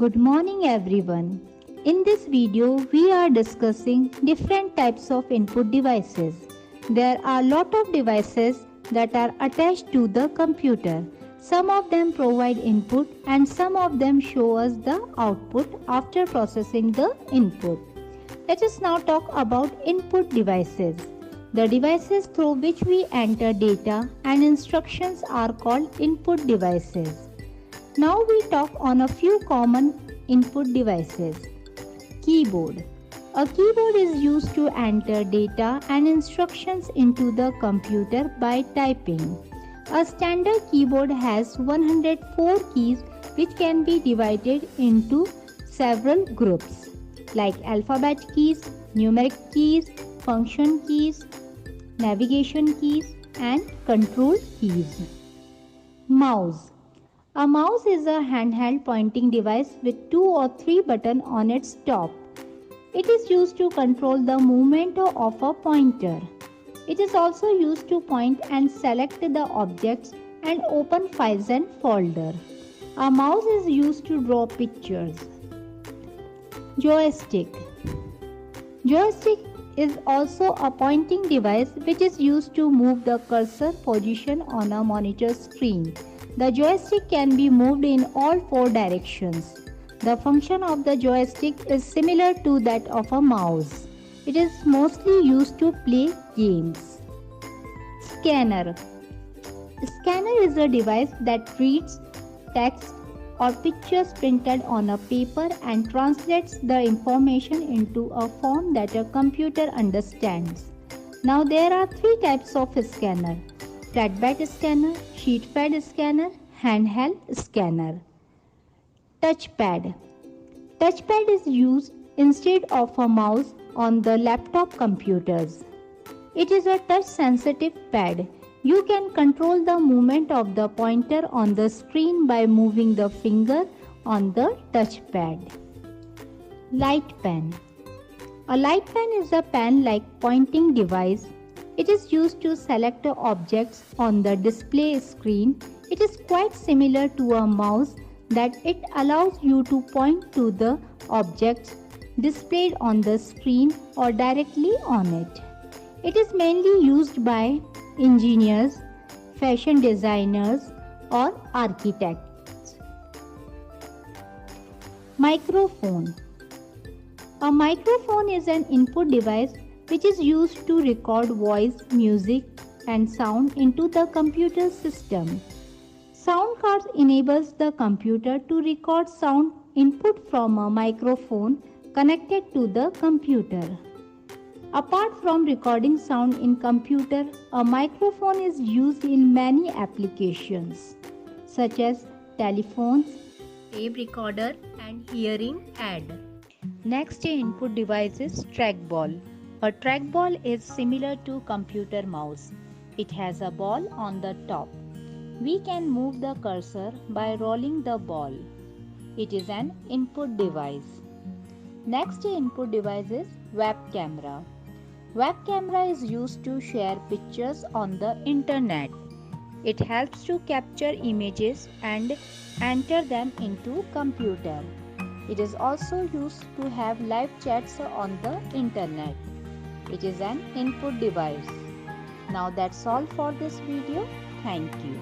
Good morning everyone. In this video we are discussing different types of input devices. There are lot of devices that are attached to the computer. Some of them provide input and some of them show us the output after processing the input. Let us now talk about input devices. The devices through which we enter data and instructions are called input devices. Now we talk on a few common input devices. Keyboard. A keyboard is used to enter data and instructions into the computer by typing. A standard keyboard has 104 keys which can be divided into several groups like alphabet keys, numeric keys, function keys, navigation keys and control keys. Mouse. A mouse is a handheld pointing device with 2 or 3 buttons on its top. It is used to control the movement of a pointer. It is also used to point and select the objects and open files and folders. A mouse is used to draw pictures. Joystick. Joystick is also a pointing device which is used to move the cursor position on a monitor screen. The joystick can be moved in all 4 directions. The function of the joystick is similar to that of a mouse. It is mostly used to play games. Scanner. Scanner is a device that reads text or pictures printed on a paper and translates the information into a form that a computer understands. Now there are 3 types of scanner: flatbed scanner, sheet-fed scanner, handheld scanner. Touchpad. Touchpad is used instead of a mouse on the laptop computers. It is a touch-sensitive pad. You can control the movement of the pointer on the screen by moving the finger on the touchpad. Light pen. A light pen is a pen-like pointing device. It is used to select objects on the display screen. It is quite similar to a mouse that it allows you to point to the objects displayed on the screen or directly on it. It is mainly used by engineers, fashion designers or architects. Microphone. A microphone is an input device which is used to record voice, music and sound into the computer system. Sound cards enables the computer to record sound input from a microphone connected to the computer. Apart from recording sound in computer, a microphone is used in many applications such as telephones, tape recorder and hearing aid. Next input device is trackball. A trackball is similar to computer mouse. It has a ball on the top. We can move the cursor by rolling the ball. It is an input device. Next input device is web camera. Web camera is used to share pictures on the internet. It helps to capture images and enter them into computer. It is also used to have live chats on the internet. It is an input device. Now that's all for this video. Thank you.